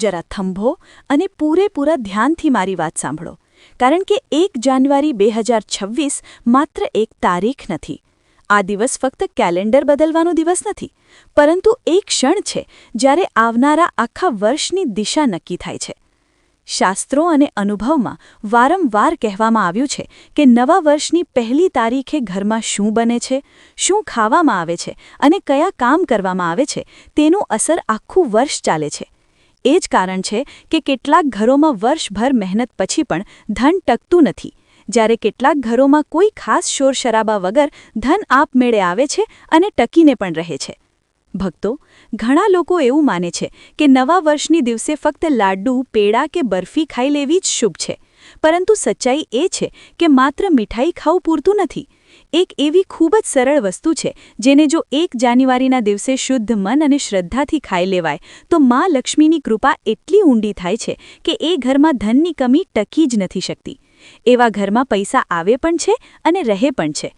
જરા થંભો અને પૂરેપૂરા ધ્યાનથી મારી વાત સાંભળો, કારણ કે 1 જાન્યુઆરી 2026 માત્ર એક તારીખ નથી. આ દિવસ ફક્ત કેલેન્ડર બદલવાનો દિવસ નથી, પરંતુ એક ક્ષણ છે જ્યારે આવનારા આખા વર્ષની દિશા નક્કી થાય છે. શાસ્ત્રો અને અનુભવમાં વારંવાર કહેવામાં આવ્યું છે કે નવા વર્ષની પહેલી તારીખે ઘરમાં શું બને છે, શું ખાવામાં આવે છે અને કયા કામ કરવામાં આવે છે તેનું અસર આખું વર્ષ ચાલે છે. એ જ કારણ છે કે કેટલાક ઘરોમાં વર્ષભર મહેનત પછી પણ ધન ટકતું નથી, જ્યારે કેટલાક ઘરોમાં કોઈ ખાસ શોરશરાબા વગર ધન આપમેળે આવે છે અને ટકીને પણ રહે છે. ભક્તો, ઘણા લોકો એવું માને છે કે નવા વર્ષની દિવસે ફક્ત લાડ્ડુ, પેડા કે બરફી ખાઈ લેવી જ શુભ છે, પરંતુ સચ્ચાઈ એ છે કે માત્ર મીઠાઈ ખાવું પૂરતું નથી. એક એવી ખૂબ જ સરળ વસ્તુ છે જેને જો 1 જાન્યુઆરીના દિવસે શુદ્ધ મન અને શ્રદ્ધાથી ખાઈ લેવાય તો માં લક્ષ્મીની કૃપા એટલી ઊંડી થાય છે કે એ ઘરમાં ધનની કમી ટકી જ નથી શકતી. એવા ઘરમાં પૈસા આવે પણ છે અને રહે પણ છે.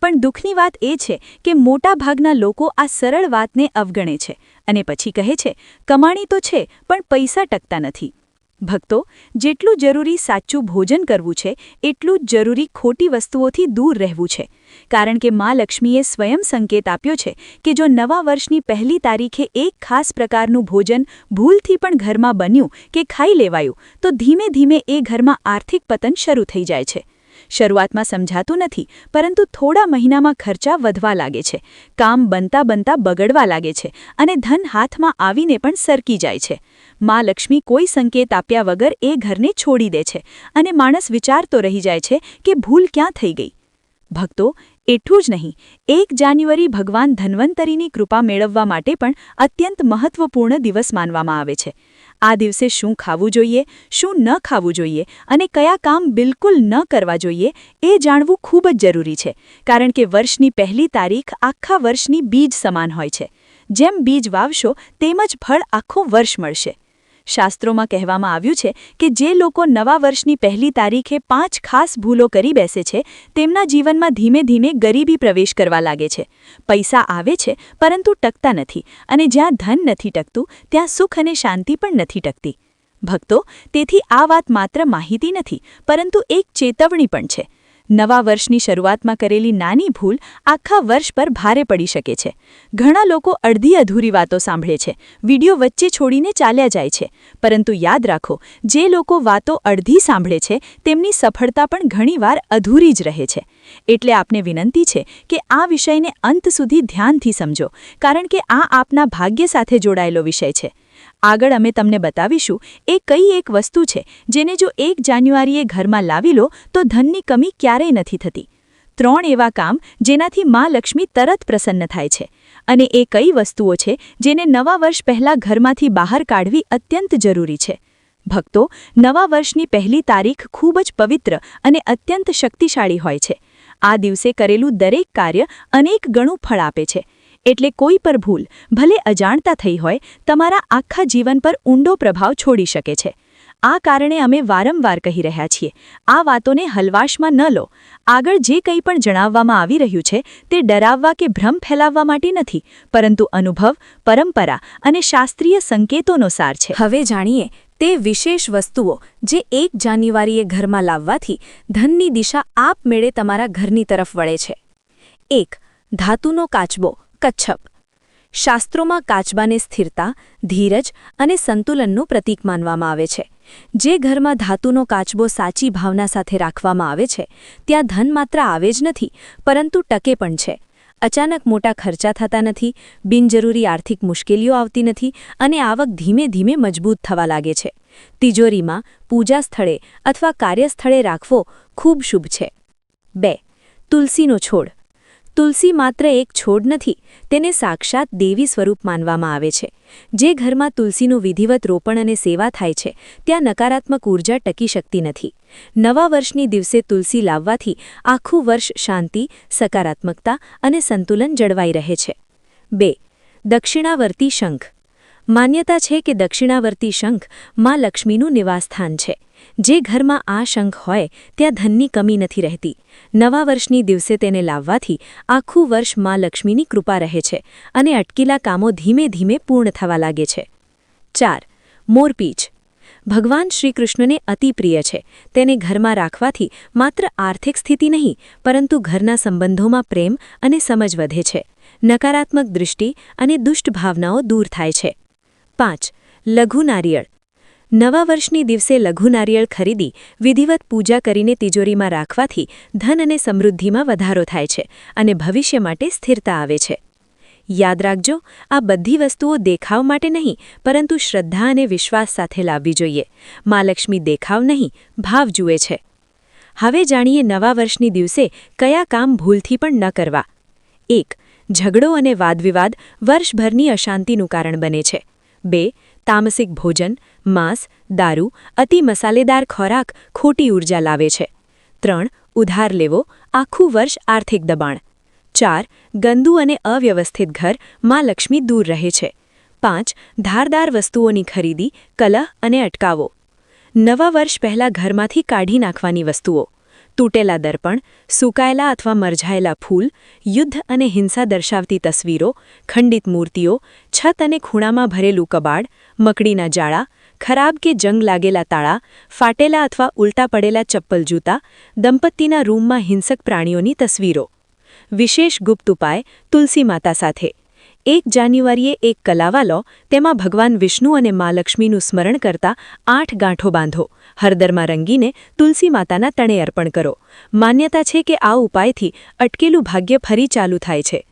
પણ દુઃખની વાત એ છે કે મોટાભાગના લોકો આ સરળ વાતને અવગણે છે અને પછી કહે છે, કમાણી તો છે પણ પૈસા ટકતા નથી. ભક્તો, જેટલું જરૂરી સાચું ભોજન કરવું છે એટલું જ જરૂરી ખોટી વસ્તુઓથી દૂર રહેવું છે, કારણ કે માં લક્ષ્મીએ સ્વયં સંકેત આપ્યો છે કે જો નવા વર્ષની પહેલી તારીખે એક ખાસ પ્રકારનું ભોજન ભૂલથી પણ ઘરમાં બન્યું કે ખાઈ લેવાયું તો ધીમે ધીમે એ ઘરમાં આર્થિક પતન શરૂ થઈ જાય છે. શરૂઆતમાં સમજાતું નથી, પરંતુ થોડા મહિનામાં ખર્ચા વધવા લાગે છે, કામ બનતા બનતા બગડવા લાગે છે અને ધન હાથમાં આવીને પણ સરકી જાય છે. માં લક્ષ્મી કોઈ સંકેત આપ્યા વગર એ ઘરને છોડી દે છે અને માણસ વિચારતો રહી જાય છે કે ભૂલ ક્યાં થઈ ગઈ. ભક્તો, એટલું જ નહીં, 1 જાન્યુઆરી ભગવાન ધન્વંતરીની કૃપા મેળવવા માટે પણ અત્યંત મહત્વપૂર્ણ દિવસ માનવામાં આવે છે. આ દિવસે શું ખાવું જોઈએ, શું ન ખાવું જોઈએ અને કયા કામ બિલકુલ ન કરવા જોઈએ એ જાણવું ખૂબ જ જરૂરી છે, કારણ કે વર્ષની પહેલી તારીખ આખા વર્ષની બીજ સમાન હોય છે. જેમ બીજ વાવશો તેમ જ ફળ આખું વર્ષ મળશે. શાસ્ત્રોમાં કહેવામાં આવ્યું છે કે જે લોકો નવા વર્ષની પહેલી તારીખે 5 ખાસ ભૂલો કરી બેસે છે તેમના જીવનમાં ધીમે ધીમે ગરીબી પ્રવેશ કરવા લાગે છે. પૈસા આવે છે પરંતુ ટકતા નથી અને જ્યાં ધન નથી ટકતું ત્યાં સુખ અને શાંતિ પણ નથી ટકતી. ભક્તો, તેથી આ વાત માત્ર માહિતી નથી પરંતુ એક ચેતવણી પણ છે. નવા વર્ષની શરૂઆતમાં કરેલી નાની ભૂલ આખા વર્ષ પર ભારે પડી શકે છે. ઘણા લોકો અડધી અધૂરી વાતો સાંભળે છે, વિડીયો વચ્ચે છોડીને ચાલ્યા જાય છે, પરંતુ યાદ રાખો, જે લોકો વાતો અડધી સાંભળે છે તેમની સફળતા પણ ઘણીવાર અધૂરી જ રહે છે. એટલે આપને વિનંતી છે કે આ વિષયને અંત સુધી ધ્યાનથી સમજો, કારણ કે આ આપના ભાગ્ય સાથે જોડાયેલો વિષય છે. આગળ અમે તમને બતાવીશું એ કઈ એક વસ્તુ છે જેને જો 1 જાન્યુઆરીએ ઘરમાં લાવી લો તો ધનની કમી ક્યારેય નથી થતી. 3 એવા કામ જેનાથી માં લક્ષ્મી તરત પ્રસન્ન થાય છે. અને એ કઈ વસ્તુઓ છે જેને નવા વર્ષ પહેલાં ઘરમાંથી બહાર કાઢવી અત્યંત જરૂરી છે. ભક્તો, નવા વર્ષની પહેલી તારીખ ખૂબ જ પવિત્ર અને અત્યંત શક્તિશાળી હોય છે. આ દિવસે કરેલું દરેક કાર્ય અનેક ગણું ફળ આપે છે. એટલે કોઈ પર ભૂલ, ભલે અજાણતા થઈ હોય, તમારા આખા જીવન પર ઊંડો પ્રભાવ છોડી શકે છે. આ કારણે અમે વારંવાર કહી રહ્યા છીએ, આ વાતોને હલવાશમાં ન લો. આગળ જે કંઈ પણ જણાવવામાં આવી રહ્યું છે તે ડરાવવા કે ભ્રમ ફેલાવવા માટે નથી, પરંતુ અનુભવ, પરંપરા અને શાસ્ત્રીય સંકેતોનો સાર છે. હવે જાણીએ તે વિશેષ વસ્તુઓ જે 1 જાન્યુઆરીએ ઘરમાં લાવવાથી ધનની દિશા આપમેળે તમારા ઘરની તરફ વળે છે. 1. ધાતુનો કાચબો, કચ્છપ. શાસ્ત્રોમાં કાચબાને સ્થિરતા, ધીરજ અને સંતુલનનું પ્રતીક માનવામાં આવે છે. જે ઘરમાં ધાતુનો કાચબો સાચી ભાવના સાથે રાખવામાં આવે છે ત્યાં ધન માત્ર આવે જ નથી પરંતુ ટકે પણ છે. અચાનક મોટા ખર્ચા થતા નથી, બિનજરૂરી આર્થિક મુશ્કેલીઓ આવતી નથી અને આવક ધીમે ધીમે મજબૂત થવા લાગે છે. તિજોરીમાં, પૂજા સ્થળે અથવા કાર્યસ્થળે રાખવો ખૂબ શુભ છે. 2. તુલસીનો છોડ. તુલસી માત્ર એક છોડ નથી, તેને સાક્ષાત દેવી સ્વરૂપ માનવામાં આવે છે. જે ઘરમાં તુલસીનું વિધિવત રોપણ અને સેવા થાય છે ત્યાં નકારાત્મક ઊર્જા ટકી શકતી નથી. નવા વર્ષની દિવસે તુલસી લાવવાથી આખું વર્ષ શાંતિ, સકારાત્મકતા અને સંતુલન જળવાઈ રહે છે. 2. દક્ષિણાવર્તી શંખ. માન્યતા છે કે દક્ષિણાવર્તી શંખ માં લક્ષ્મીનું નિવાસસ્થાન છે. જે ઘરમાં આ શંખ હોય ત્યાં ધનની કમી નથી રહેતી. નવા વર્ષની દિવસે તેને લાવવાથી આખું વર્ષ માં લક્ષ્મીની કૃપા રહે છે અને અટકેલા કામો ધીમે ધીમે પૂર્ણ થવા લાગે છે. 4. મોરપીંછ. ભગવાન શ્રીકૃષ્ણને અતિ પ્રિય છે. તેને ઘરમાં રાખવાથી માત્ર આર્થિક સ્થિતિ નહીં, પરંતુ ઘરના સંબંધોમાં પ્રેમ અને સમજ વધે છે. નકારાત્મક દૃષ્ટિ અને દુષ્ટ ભાવનાઓ દૂર થાય છે. 5. લઘુ નારિયેળ. નવા વર્ષની દિવસે લઘુ નારિયેળ ખરીદી વિધિવત પૂજા કરીને તિજોરીમાં રાખવાથી ધન અને સમૃદ્ધિમાં વધારો થાય છે અને ભવિષ્ય માટે સ્થિરતા આવે છે. યાદ રાખજો, આ બધી વસ્તુઓ દેખાવ માટે નહીં, પરંતુ શ્રદ્ધા અને વિશ્વાસ સાથે લાવવી જોઈએ. મા લક્ષ્મી દેખાવ નહીં, ભાવ જુએ છે. હવે જાણીએ નવા વર્ષની દિવસે કયા કામ ભૂલથી પણ ન કરવા. 1. ઝઘડો અને વાદવિવાદ વર્ષભરની અશાંતિનું કારણ બને છે. 2. તામસિક ભોજન, માંસ, દારૂ, અતિ મસાલેદાર ખોરાક ખોટી ઊર્જા લાવે છે. 3. ઉધાર લેવો, આખું વર્ષ આર્થિક દબાણ. 4. ગંદુ અને અવ્યવસ્થિત ઘર, માં લક્ષ્મી દૂર રહે છે. 5. ધારદાર વસ્તુઓની ખરીદી, કલહ અને અટકાવો. નવા વર્ષ પહેલાં ઘરમાંથી કાઢી નાખવાની વસ્તુઓ: તૂટેલા દર્પણ, સૂકાયેલા અથવા મરઝાયેલા ફૂલ, યુદ્ધ અને હિંસા દર્શાવતી તસવીરો, ખંડિત મૂર્તિઓ, છત અને ખૂણામાં ભરેલું કબાડ, મકડીના જાળા, ખરાબ કે જંગ લાગેલા તાળા, ફાટેલા અથવા ઉલટા પડેલા ચપ્પલ જૂતા, દંપતીના રૂમમાં હિંસક પ્રાણીઓની તસવીરો. વિશેષ ગુપ્ત ઉપાય તુલસી માતા સાથે. 1 જાન્યુઆરીએ એક કલાવા લો, તેમાં ભગવાન વિષ્ણુ અને મા લક્ષ્મીનું સ્મરણ કરતા 8 ગાંઠો બાંધો. હળદરમાં રંગીને તુલસી માતાના તણે અર્પણ કરો. માન્યતા છે કે આ ઉપાયથી અટકેલું ભાગ્ય ફરી ચાલુ થાય છે.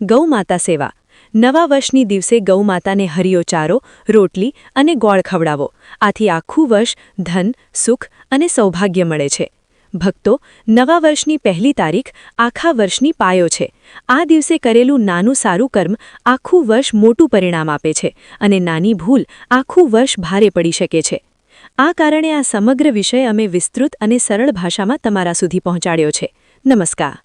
ગૌ માતા સેવા. નવા વર્ષની દિવસે ગૌ માતાને હરિયો ચારો, રોટલી અને ગોળ ખવડાવો. આથી આખું વર્ષ ધન, સુખ અને સૌભાગ્ય મળે છે. ભક્તો, નવા વર્ષની પહેલી તારીખ આખા વર્ષની પાયો છે. આ દિવસે કરેલું નાનું સારું કર્મ આખું વર્ષ મોટું પરિણામ આપે છે અને નાની ભૂલ આખું વર્ષ ભારે પડી શકે છે. આ કારણે આ સમગ્ર વિષય અમે વિસ્તૃત અને સરળ ભાષામાં તમારા સુધી પહોંચાડ્યો છે. નમસ્કાર.